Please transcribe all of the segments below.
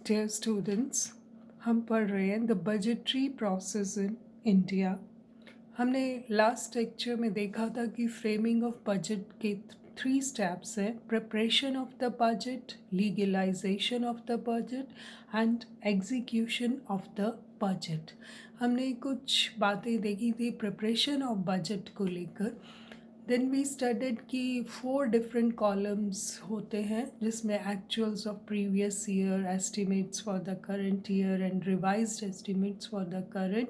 Dear students, हम पढ़ रहे हैं the budgetary process in India. हमने लास्ट लेक्चर में देखा था कि फ्रेमिंग ऑफ बजट के 3 स्टेप्स हैं: preparation of the budget, legalisation of the budget and execution of the budget. हमने कुछ बातें देखी थी प्रिपरेशन ऑफ बजट को लेकर। देन वी स्टडीड कि 4 डिफरेंट कॉलम्स होते हैं जिसमें actuals of previous year, estimates for the current year and revised estimates for the current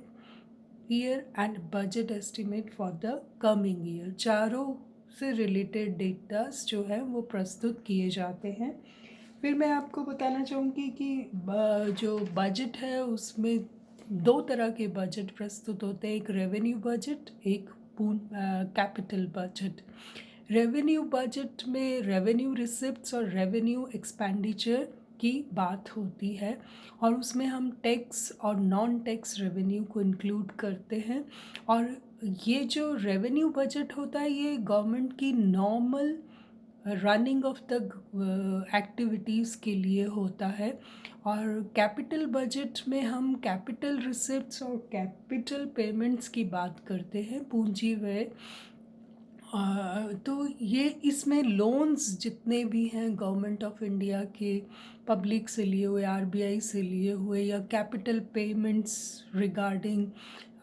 year and budget estimate for the coming year. चारों से related datas जो है वो प्रस्तुत किए जाते हैं। फिर मैं आपको बताना चाहूँगी कि जो बजट है उसमें 2 तरह के बजट प्रस्तुत होते हैं, एक रेवेन्यू बजट, एक कैपिटल बजट। रेवेन्यू बजट में रेवेन्यू रिसिप्ट्स और रेवेन्यू एक्सपेंडिचर की बात होती है और उसमें हम टैक्स और नॉन टैक्स रेवेन्यू को इंक्लूड करते हैं। और ये जो रेवेन्यू बजट होता है ये गवर्नमेंट की normal running of the activities के लिए होता है। और कैपिटल बजट में हम कैपिटल रिसिप्ट्स और कैपिटल पेमेंट्स की बात करते हैं, पूंजी व्यय। तो ये इसमें लोन्स जितने भी हैं गवर्नमेंट ऑफ इंडिया के, पब्लिक से लिए हुए, आरबीआई से लिए हुए, या कैपिटल पेमेंट्स रिगार्डिंग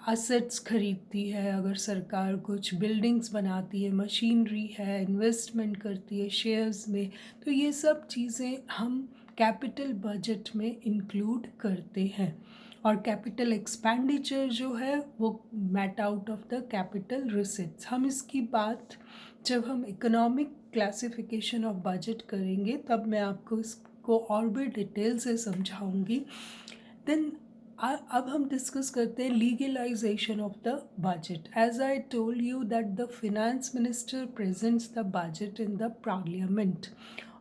असेट्स खरीदती है, अगर सरकार कुछ बिल्डिंग्स बनाती है, मशीनरी है, इन्वेस्टमेंट करती है शेयर्स में, तो ये सब चीज़ें हम कैपिटल बजट में इंक्लूड करते हैं। और कैपिटल एक्सपेंडिचर जो है वो met out of the capital receipts. हम इसकी बात जब हम इकोनॉमिक क्लासिफिकेशन ऑफ बजट करेंगे तब मैं आपको इसको और भी डिटेल से समझाऊंगी। देन अब हम डिस्कस करते हैं legalisation of the budget. As I told you that the finance minister presents the budget in the parliament.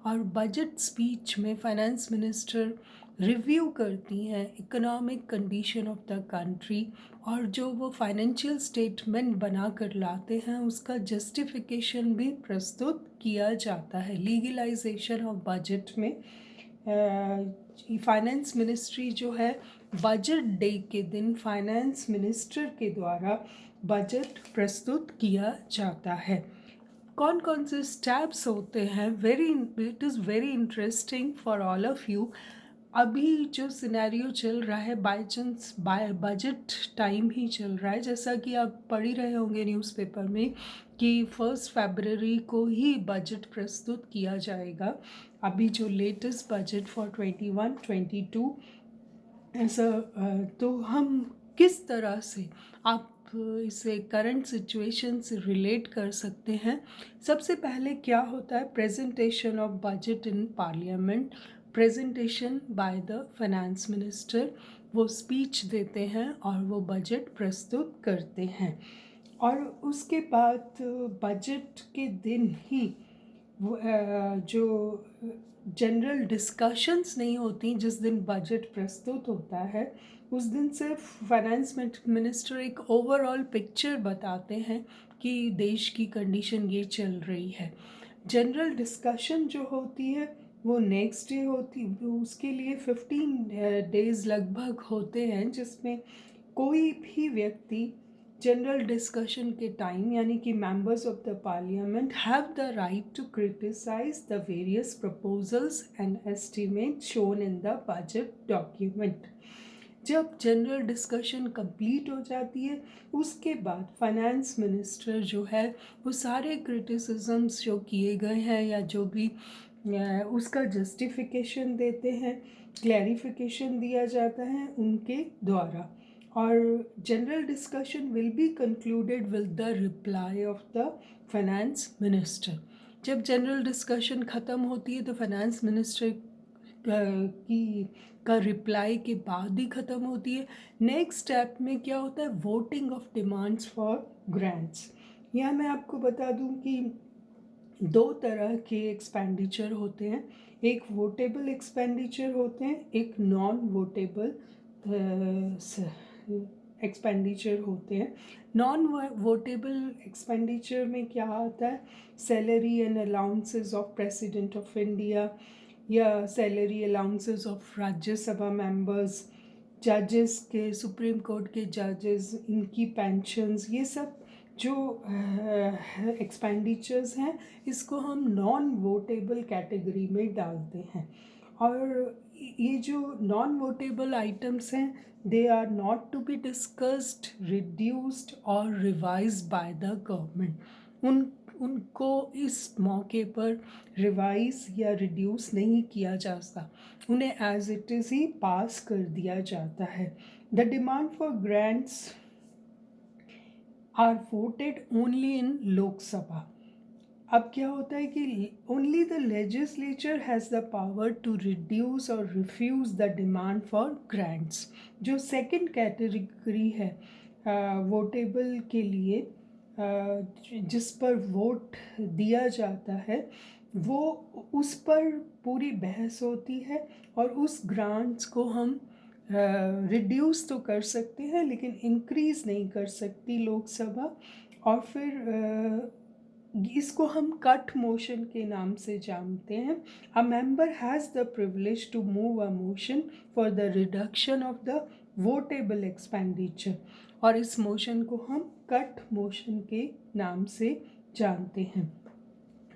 और बजट स्पीच में फाइनेंस मिनिस्टर रिव्यू करती हैं economic condition of the country, और जो वो फाइनेंशियल स्टेटमेंट बना कर लाते हैं उसका जस्टिफिकेशन भी प्रस्तुत किया जाता है। लीगलाइजेशन ऑफ बजट में फाइनेंस मिनिस्ट्री जो है बजट डे के दिन फाइनेंस मिनिस्टर के द्वारा बजट प्रस्तुत किया जाता है। कौन कौन से स्टेप्स होते हैं, it is very interesting for all of you. अभी जो सिनेरियो चल रहा है बाय चांस बजट टाइम ही चल रहा है, जैसा कि आप पढ़ ही रहे होंगे न्यूज़पेपर में कि 1 फरवरी को ही बजट प्रस्तुत किया जाएगा। अभी जो लेटेस्ट बजट फॉर 21-22 ऐसा। तो हम किस तरह से आप इसे करंट सिचुएशन से रिलेट कर सकते हैं। सबसे पहले क्या होता है, presentation of budget in parliament. Presentation by the finance minister, वो स्पीच देते हैं और वो बजट प्रस्तुत करते हैं। और उसके बाद बजट के दिन ही जो जनरल डिस्कशंस नहीं होती जिस दिन बजट प्रस्तुत होता है, उस दिन सिर्फ फाइनेंस मिनिस्टर एक ओवरऑल पिक्चर बताते हैं कि देश की कंडीशन ये चल रही है। जनरल डिस्कशन जो होती है वो नेक्स्ट डे होती, उसके लिए 15 डेज लगभग होते हैं, जिसमें कोई भी व्यक्ति जनरल डिस्कशन के टाइम यानी कि members of the parliament have the right to criticise the various proposals and estimate shown in the budget document. जब जनरल डिस्कशन कंप्लीट हो जाती है उसके बाद फाइनेंस मिनिस्टर जो है वो सारे क्रिटिसिजम्स जो किए गए हैं या जो भी उसका जस्टिफिकेशन देते हैं, क्लैरिफिकेशन दिया जाता है उनके द्वारा। और general discussion will be concluded with the reply off the finance minister. जब जनरल डिस्कशन ख़त्म होती है तो फाइनेंस मिनिस्टर की का रिप्लाई के बाद ही ख़त्म होती है। नेक्स्ट स्टेप में क्या होता है, voting of demands for grants. यहाँ मैं आपको बता दूँ कि 2 तरह के एक्सपेंडिचर होते हैं, एक वोटेबल एक्सपेंडिचर होते हैं, एक नॉन वोटेबल एक्सपेंडिचर होते हैं। नॉन वोटेबल एक्सपेंडिचर में क्या आता है, salary and allowances of president of India, या salary allowances of Rajya Sabha members, जजेस के, सुप्रीम कोर्ट के जजेस, इनकी पेंशन्स, ये सब जो एक्सपेंडिचर्स हैं इसको हम नॉन वोटेबल कैटेगरी में डालते हैं। और ये जो नॉन वोटेबल आइटम्स हैं they are not to be discussed, reduced और रिवाइज्ड बाय द गवर्नमेंट। उनको इस मौके पर रिवाइज या रिड्यूस नहीं किया जाता, उन्हें एज इट इज़ ही पास कर दिया जाता है। The demand for grants are voted only in Lok Sabha. अब क्या होता है कि only the legislature has the power to reduce और refuse the demand for grants. जो सेकंड कैटेगरी है वोटेबल के लिए, जिस पर वोट दिया जाता है, वो उस पर पूरी बहस होती है और उस ग्रांट्स को हम रिड्यूस तो कर सकते हैं लेकिन इंक्रीज़ नहीं कर सकती लोकसभा। और फिर इसको हम कट मोशन के नाम से जानते हैं। A member has the privilege to move a motion for the reduction of the votable expenditure, और इस मोशन को हम कट मोशन के नाम से जानते हैं।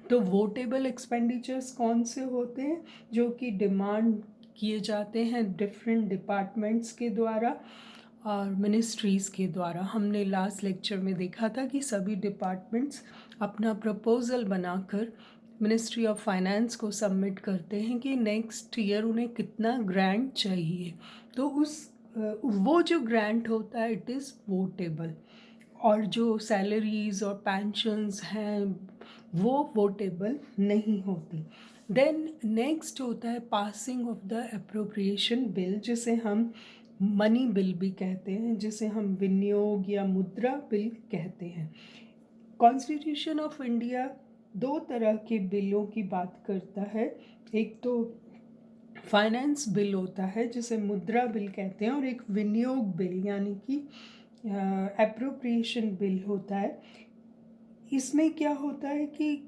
तो वोटेबल एक्सपेंडिचर्स कौन से होते हैं जो कि डिमांड किए जाते हैं डिफरेंट डिपार्टमेंट्स के द्वारा और मिनिस्ट्रीज़ के द्वारा। हमने लास्ट लेक्चर में देखा था कि सभी डिपार्टमेंट्स अपना प्रपोज़ल बनाकर मिनिस्ट्री ऑफ फाइनेंस को सबमिट करते हैं कि नेक्स्ट ईयर उन्हें कितना ग्रांट चाहिए। तो वो जो ग्रांट होता है इट इज़ वोटेबल, और जो सैलरीज और पेंशन्स हैं वो वोटेबल नहीं होती। देन नेक्स्ट होता है passing of the appropriation bill, जिसे हम मनी बिल भी कहते हैं, जिसे हम विनियोग या मुद्रा बिल कहते हैं। कॉन्स्टिट्यूशन ऑफ इंडिया दो तरह के बिलों की बात करता है। एक तो फाइनेंस बिल होता है जिसे मुद्रा बिल कहते हैं, और एक विनियोग बिल यानी कि एप्रोप्रिएशन बिल होता है। इसमें क्या होता है कि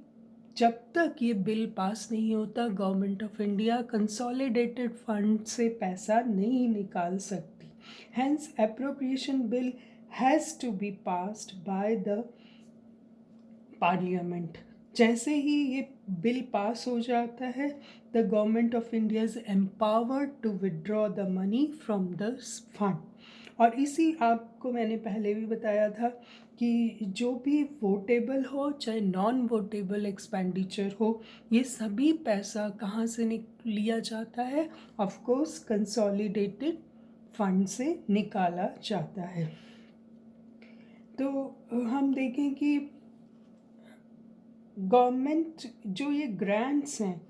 जब तक ये बिल पास नहीं होता government of India consolidated fund से पैसा नहीं निकाल सकती। Hence appropriation bill has to be passed by the parliament. जैसे ही ये बिल पास हो जाता है the government of India is empowered to withdraw the money from the fund. और इसी आपको मैंने पहले भी बताया था कि जो भी वोटेबल हो चाहे नॉन वोटेबल एक्सपेंडिचर हो, ये सभी पैसा कहाँ से लिया जाता है? ऑफ कोर्स कंसोलिडेटेड फंड से निकाला जाता है। तो हम देखें कि गवर्नमेंट जो ये ग्रांट्स हैं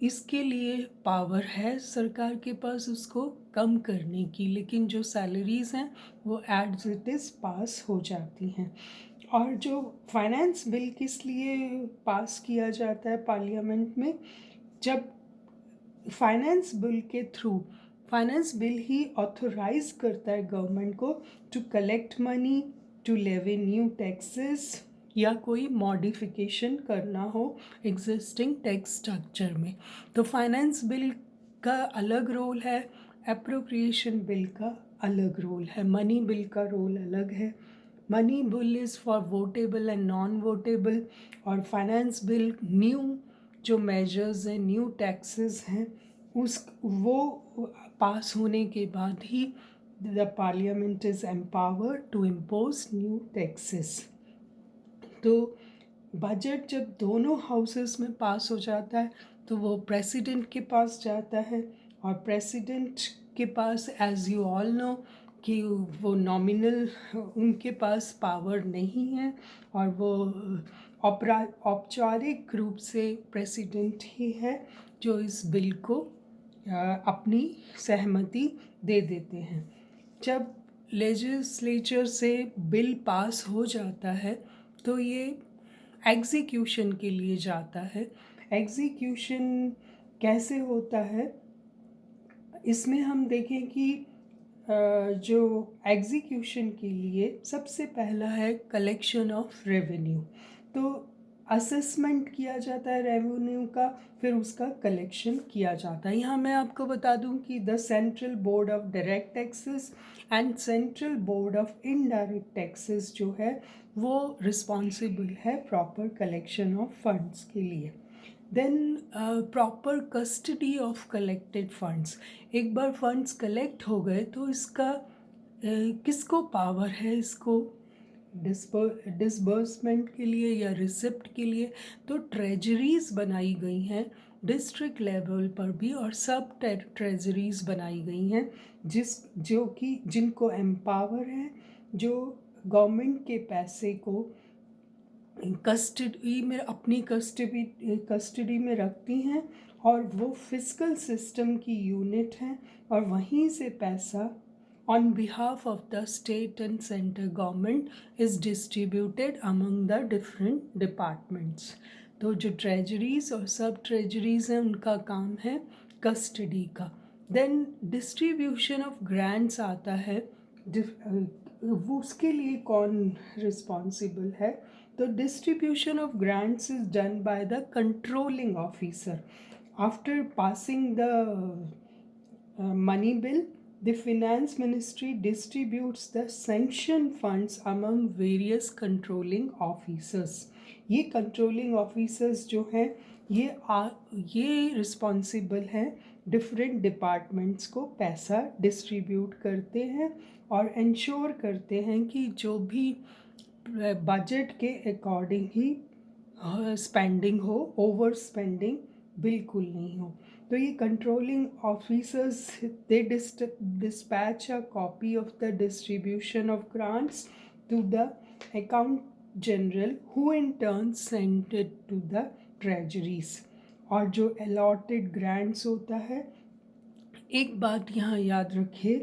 इसके लिए पावर है सरकार के पास उसको कम करने की, लेकिन जो सैलरीज़ हैं वो एज इट इज़ पास हो जाती हैं। और जो फाइनेंस बिल किस लिए पास किया जाता है पार्लियामेंट में? जब फाइनेंस बिल के थ्रू, फाइनेंस बिल ही ऑथोराइज करता है गवर्नमेंट को to collect money, to levy new taxes, या कोई मॉडिफिकेशन करना हो एग्जिस्टिंग टैक्स स्ट्रक्चर में। तो फाइनेंस बिल का अलग रोल है, एप्रोप्रिएशन बिल का अलग रोल है, मनी बिल का रोल अलग है। Money bill is for votable and non votable, और फाइनेंस बिल न्यू जो मेजर्स हैं, न्यू टैक्सेस हैं, वो पास होने के बाद ही the parliament is empowered to impose new taxes. तो बजट जब दोनों हाउसेस में पास हो जाता है तो वो प्रेसिडेंट के पास जाता है, और प्रेसिडेंट के पास एज यू ऑल नो कि वो नॉमिनल, उनके पास पावर नहीं है, और वो औपचारिक रूप से प्रेसिडेंट ही है जो इस बिल को अपनी सहमति दे देते हैं। जब लेजिस्लेचर से बिल पास हो जाता है तो ये एग्जीक्यूशन के लिए जाता है। एग्जीक्यूशन कैसे होता है? इसमें हम देखें कि जो एग्जीक्यूशन के लिए सबसे पहला है कलेक्शन ऑफ रेवेन्यू। तो असेसमेंट किया जाता है रेवेन्यू का, फिर उसका कलेक्शन किया जाता है। यहाँ मैं आपको बता दूँ कि the central board of direct taxes and central board of indirect taxes जो है वो रिस्पॉन्सिबल है प्रॉपर कलेक्शन ऑफ फंड्स के लिए। Then proper custody of collected funds. एक बार फंड्स कलेक्ट हो गए तो इसका किसको पावर है इसको डिसबर्समेंट के लिए या रिसिप्ट के लिए? तो ट्रेजरीज बनाई गई हैं डिस्ट्रिक्ट लेवल पर भी और सब ट्रेजरीज बनाई गई हैं जो कि जिनको एम्पावर है, जो गवर्नमेंट के पैसे को कस्टडी में अपनी कस्टडी में रखती हैं और वो फिस्कल सिस्टम की यूनिट हैं और वहीं से पैसा on behalf of the state and center government is distributed among the different departments. तो जो ट्रेजरीज और सब ट्रेजरीज हैं उनका काम है कस्टडी का। देन डिस्ट्रीब्यूशन ऑफ ग्रांट्स आता है, वो उसके लिए कौन रिस्पॉन्सिबल है? तो distribution of grants is done by the controlling officer after passing the money bill. The finance ministry distributes the sanctioned funds among various controlling officers. ये controlling officers जो हैं ये रिस्पॉन्सिबल हैं डिफरेंट डिपार्टमेंट्स को पैसा distribute करते हैं और इंश्योर करते हैं कि जो भी बजट के अकॉर्डिंग ही स्पेंडिंग हो, ओवर स्पेंडिंग बिल्कुल नहीं हो। तो ये controlling officers they dispatch a copy of the distribution of grants to the account general who in turn sent it to the treasuries। और जो allotted grants होता है, एक बात यहाँ याद रखिए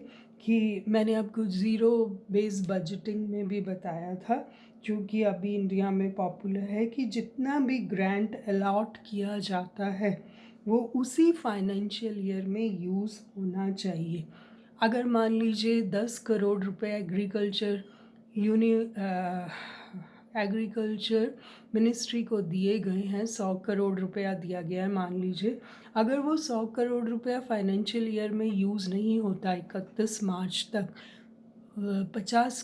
कि मैंने आपको ज़ीरो बेस बजटिंग में भी बताया था जो कि अभी इंडिया में पॉपुलर है कि जितना भी ग्रांट अलॉट किया जाता है वो उसी फाइनेंशियल ईयर में यूज़ होना चाहिए। अगर मान लीजिए 10 करोड़ रुपए एग्रीकल्चर मिनिस्ट्री को दिए गए हैं, 100 करोड़ रुपया दिया गया है मान लीजिए, अगर वो 100 करोड़ रुपया फाइनेंशियल ईयर में यूज़ नहीं होता 31 मार्च तक, 50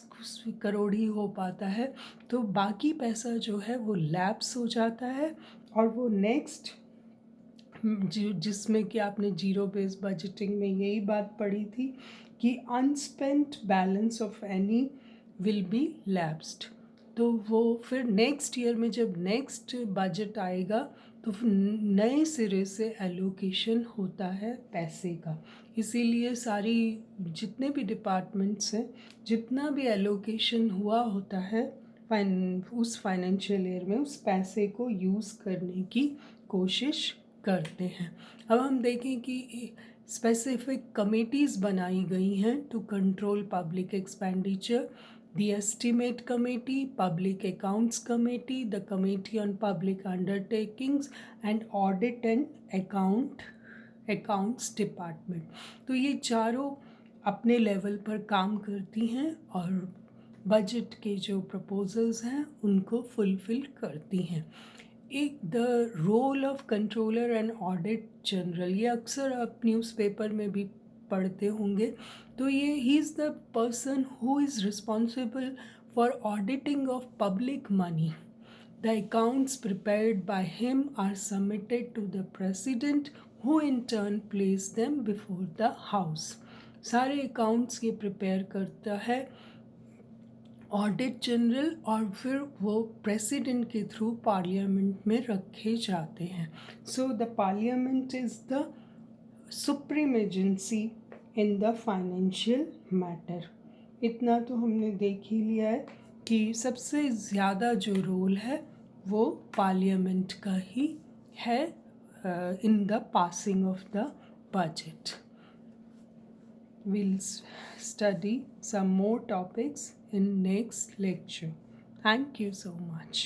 करोड़ ही हो पाता है, तो बाकी पैसा जो है वो लैप्स हो जाता है और वो नेक्स्ट जिसमें कि आपने जीरो बेस बजटिंग में यही बात पढ़ी थी कि unspent balance of any will be lapsed. तो वो फिर नेक्स्ट ईयर में जब नेक्स्ट बजट आएगा तो फिर नए सिरे से एलोकेशन होता है पैसे का। इसीलिए सारी जितने भी डिपार्टमेंट्स हैं, जितना भी एलोकेशन हुआ होता है उस फाइनेंशियल ईयर में, उस पैसे को यूज़ करने की कोशिश करते हैं। अब हम देखें कि स्पेसिफिक कमेटीज़ बनाई गई हैं to control public expenditure. The estimate committee, public accounts committee, the committee on public undertakings and audit and accounts department. तो ये चारों अपने लेवल पर काम करती हैं और बजट के जो प्रपोजल्स हैं उनको फुलफ़िल करती हैं। एक the role of controller and audit general, ये अक्सर आप न्यूज़पेपर में भी पढ़ते होंगे। तो ये ही is the person who is responsible for auditing of public money. The accounts prepared by him are submitted to the president who in turn place them before the house. सारे अकाउंट्स ये prepare करता है audit general और फिर वो president के through parliament में रखे जाते हैं। So the parliament is the supreme agency in the financial matter. इतना तो हमने देख ही लिया है कि सबसे ज़्यादा जो रोल है वो पार्लियामेंट का ही है in the passing of the budget. We'll study some more topics in next lecture. Thank you so much.